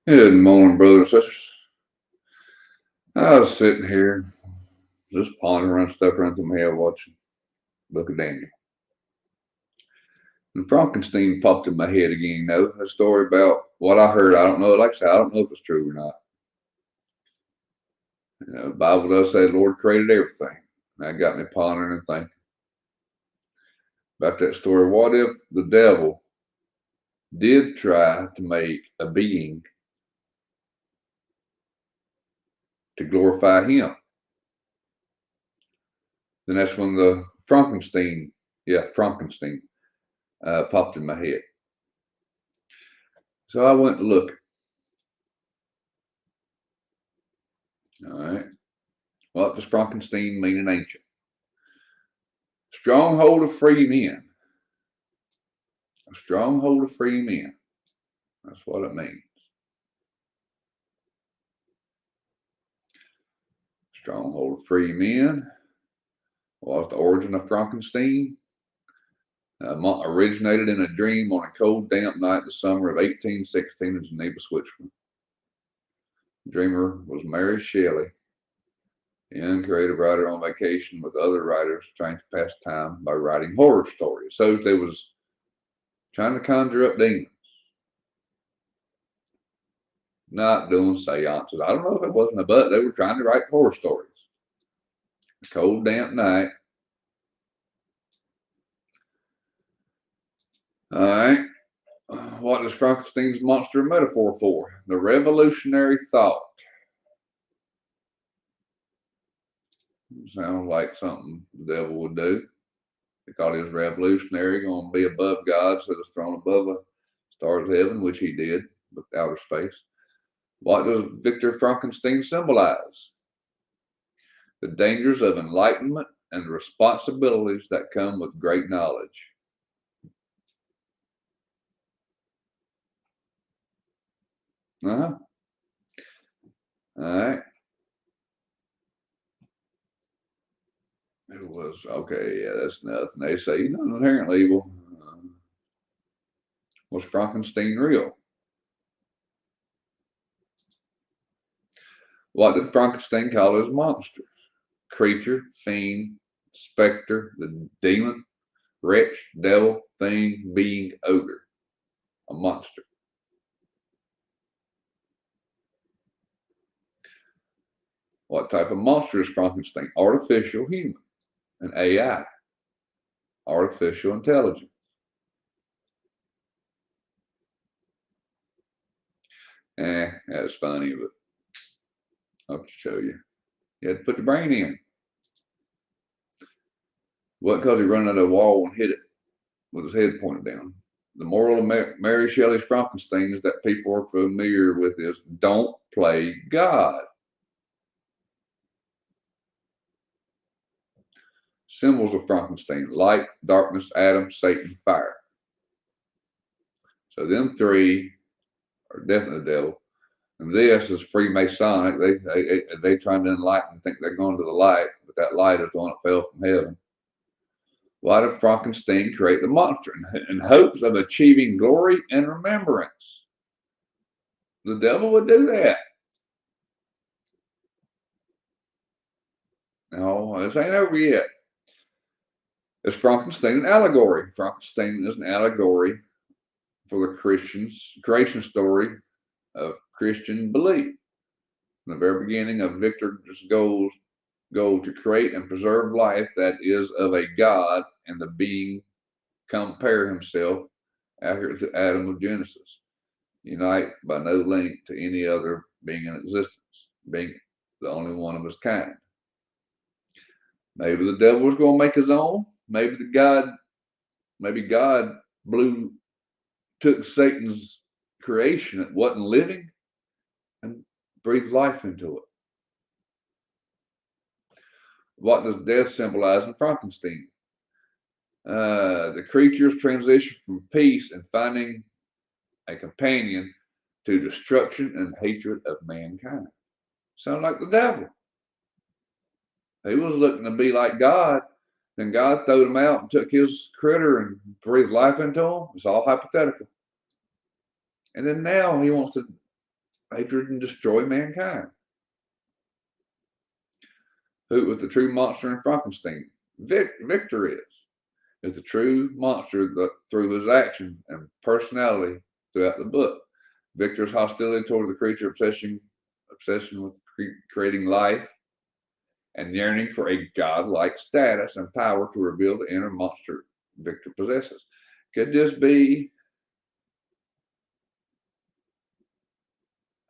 Good morning, brothers and sisters. I was sitting here just pondering stuff around through my head watching Book of Daniel. And Frankenstein popped in my head again, a story about what I heard. I don't know, like I said, I don't know if it's true or not. The Bible does say the Lord created everything. And that got me pondering and thinking about that story. What if the devil did try to make a being to glorify him? Then that's when the Frankenstein popped in my head. So I went to look. All right. What does Frankenstein mean in ancient? Stronghold of free men. A stronghold of free men. That's what it means. Stronghold of free men. What's the origin of Frankenstein? Originated in a dream on a cold, damp night in the summer of 1816 in Geneva, Switzerland. The dreamer was Mary Shelley, a young creative writer on vacation with other writers trying to pass time by writing horror stories. So they was trying to conjure up demons, not doing seances. I don't know if it wasn't a but they were trying to write horror stories. A cold, damp night. All right. What is Frankenstein's monster a metaphor for? The revolutionary thought. Sounds like something the devil would do. He thought he was revolutionary, going to be above God, set his throne above the stars of heaven, which he did with outer space. What does Victor Frankenstein symbolize? The dangers of enlightenment and the responsibilities that come with great knowledge. Uh-huh. All right. It was, okay, yeah, that's nothing. They say, inherently evil. Was Frankenstein real? What did Frankenstein call his monsters? Creature, fiend, specter, the demon, wretch, devil, thing, being, ogre. A monster. What type of monster is Frankenstein? Artificial human. An AI. Artificial intelligence. That's funny, but I'll have to show you. You had to put the brain in. What because he run at a wall and hit it with his head pointed down. The moral of Mary Shelley's Frankenstein that people are familiar with is don't play God. Symbols of Frankenstein: light, darkness, Adam, Satan, fire. So them three are definitely the devil. And this is Freemasonic. They trying to enlighten, think they're going to the light, but that light is the one that fell from heaven. Why did Frankenstein create the monster? In hopes of achieving glory and remembrance. The devil would do that. No, this ain't over yet. Is Frankenstein an allegory? Frankenstein is an allegory for the Christian's creation story of Christian belief. From the very beginning of Victor's goal to create and preserve life that is of a God, and the being compare himself accurate to Adam of Genesis, unite by no link to any other being in existence, being the only one of his kind. Maybe the devil was going to make his own. Maybe God took Satan's creation that wasn't living and breathed life into it. What does death symbolize in Frankenstein? The creature's transition from peace and finding a companion to destruction and hatred of mankind. Sound like the devil. He was looking to be like God. Then God throwed him out and took his critter and breathed life into him. It's all hypothetical. And then now he wants to hatred and destroy mankind. Who was the true monster in Frankenstein? Victor is the true monster that through his action and personality throughout the book. Victor's hostility toward the creature, obsession with creating life, and yearning for a godlike status and power to reveal the inner monster Victor possesses. Could this be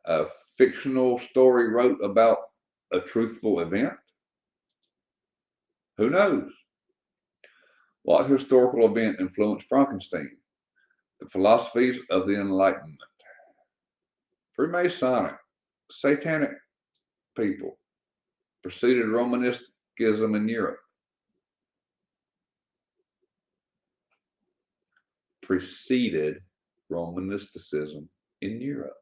a fictional story wrote about a truthful event? Who knows? What historical event influenced Frankenstein? The philosophies of the Enlightenment, Freemasonic, Satanic people, preceded Romanism in Europe. Preceded Romanisticism in Europe.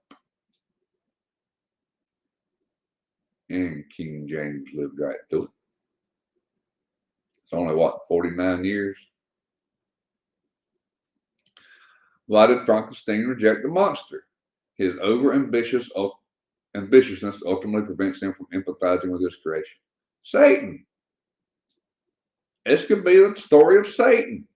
And King James lived right through it. It's only, what, 49 years? Why did Frankenstein reject the monster? His over-ambitiousness ultimately prevents him from empathizing with his creation. Satan. This could be the story of Satan.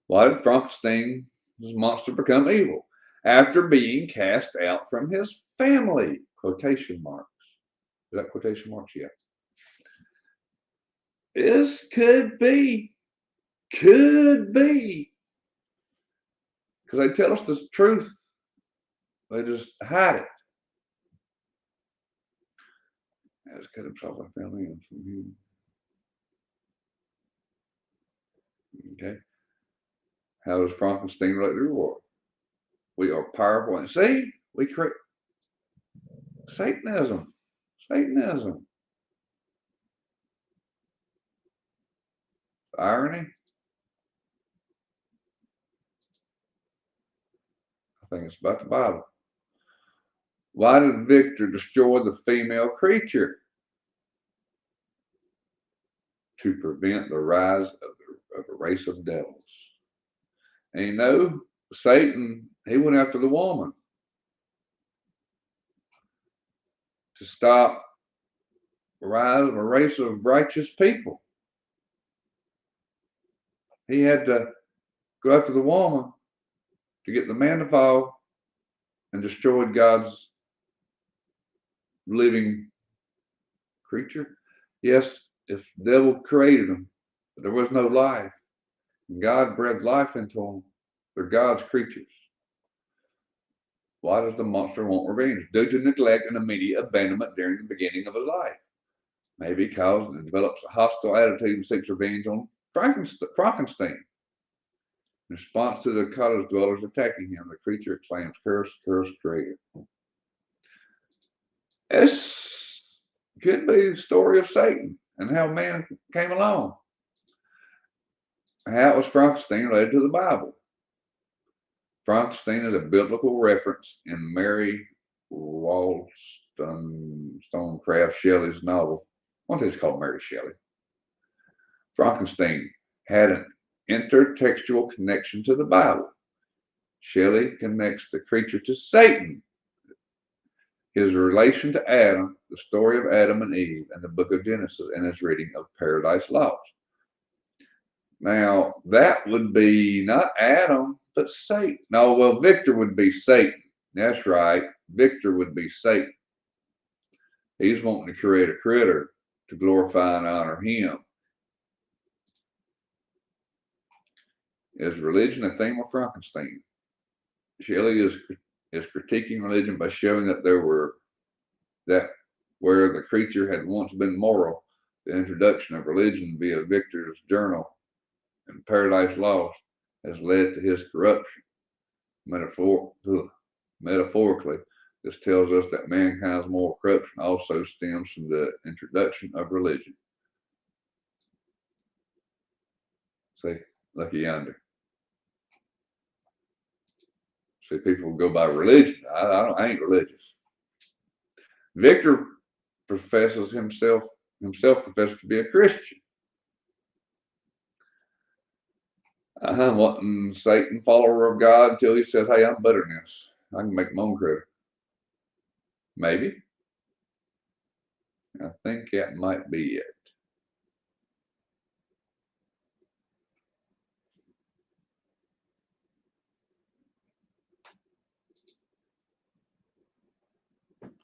Why did Frankenstein's monster become evil? After being cast out from his family. Quotation marks. Is that quotation marks? Yeah. This could be. Because they tell us the truth. They just hide it. Has cut himself off family and from him. Okay. How does Frankenstein relate to the world? We are powerful. And see, we create Satanism. Irony. I think it's about the Bible. Why did Victor destroy the female creature? To prevent the rise of a race of devils. And you know, Satan, he went after the woman to stop the rise of a race of righteous people. He had to go after the woman to get the man to fall and destroyed God's living creature. Yes, if the devil created them, but there was no life. God breathed life into them. They're God's creatures. Why does the monster want revenge? Due to neglect and immediate abandonment during the beginning of his life. Maybe because it develops a hostile attitude and seeks revenge on Frankenstein. In response to the cottage dwellers attacking him, the creature exclaims, "Curse, curse, creator." This could be the story of Satan and how man came along. How was Frankenstein related to the Bible? Frankenstein is a biblical reference in Mary Wollstonecraft Shelley's novel. What is called Mary Shelley? Frankenstein had an intertextual connection to the Bible. Shelley connects the creature to Satan. His relation to Adam, the story of Adam and Eve, and the book of Genesis, and his reading of Paradise Lost. Now, that would be not Adam, but Satan. No, well, Victor would be Satan. That's right. Victor would be Satan. He's wanting to create a critter to glorify and honor him. Is religion a theme of Frankenstein? Shelley is critiquing religion by showing that where the creature had once been moral, the introduction of religion via Victor's journal and Paradise Lost has led to his corruption. Metaphorically, this tells us that mankind's moral corruption also stems from the introduction of religion. See, lucky yonder. See, people go by religion. I ain't religious. Victor professes himself professes to be a Christian. Wasn't Satan follower of God until he says, "Hey, I'm better than this. I can make my own critter." Maybe. I think that might be it.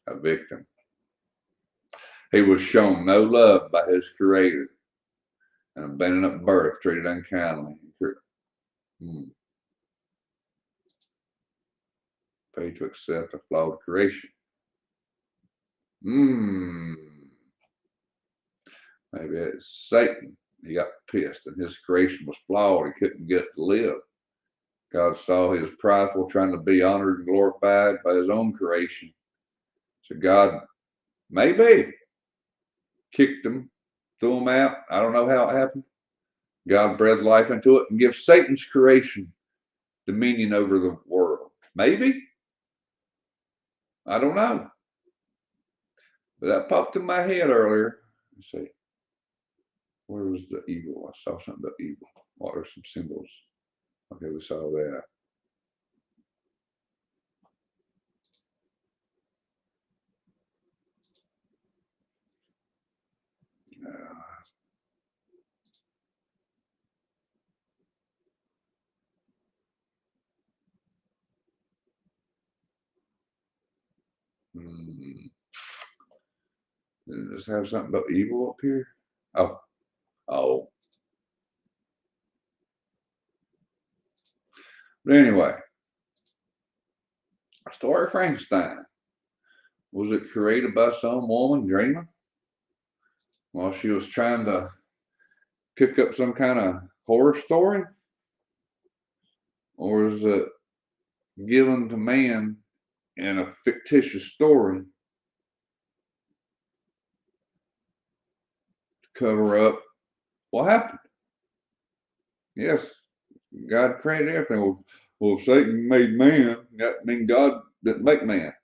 A victim. He was shown no love by his creator and abandoned at birth, treated unkindly. Paid to accept a flawed creation. Maybe it's Satan. He got pissed and his creation was flawed. He couldn't get to live. God saw his prideful trying to be honored and glorified by his own creation. So God maybe kicked him, threw him out. I don't know how it happened. God breathed life into it and gives Satan's creation dominion over the world. Maybe. I don't know. But that popped in my head earlier. Let's see. Where was the eagle? I saw something about eagle. What are some symbols? Okay, we saw that. Does this have something about evil up here? Oh. But anyway, a story of Frankenstein. Was it created by some woman dreaming while she was trying to cook up some kind of horror story? Or is it given to man in a fictitious story to cover up what happened? Yes, God created everything. Well, if Satan made man, that means God didn't make man.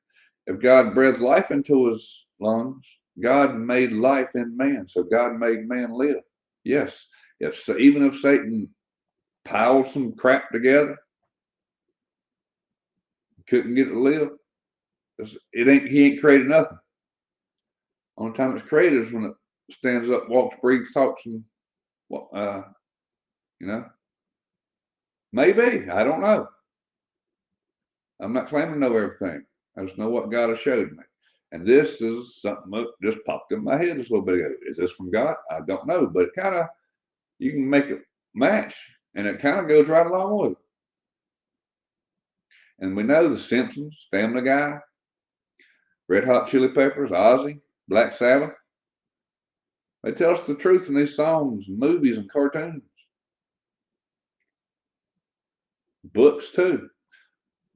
If God breathed life into his lungs, God made life in man. So God made man live. Yes. Even if Satan piled some crap together, couldn't get it to live, he ain't created nothing. Only time it's created is when it stands up, walks, breathes, talks, and you know. Maybe. I don't know. I'm not claiming to know everything. I just know what God has showed me. And this is something that just popped in my head just a little bit ago. Is this from God? I don't know. But it kind of, you can make it match. And it kind of goes right along with it. And we know the Simpsons, Family Guy, Red Hot Chili Peppers, Ozzy, Black Sabbath. They tell us the truth in these songs, movies, and cartoons. Books, too.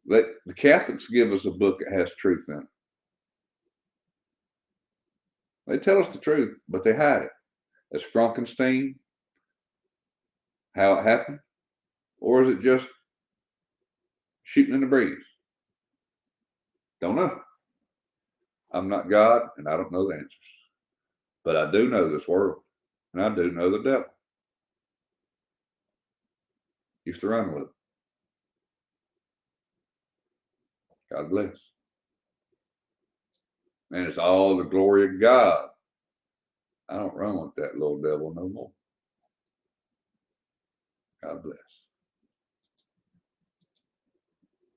The Catholics give us a book that has truth in it. They tell us the truth, but they hide it. Is Frankenstein how it happened? Or is it just shooting in the breeze? Don't know. I'm not God, and I don't know the answers. But I do know this world, and I do know the devil. Used to run with it. God bless. And it's all the glory of God. I don't run with that little devil no more. God bless.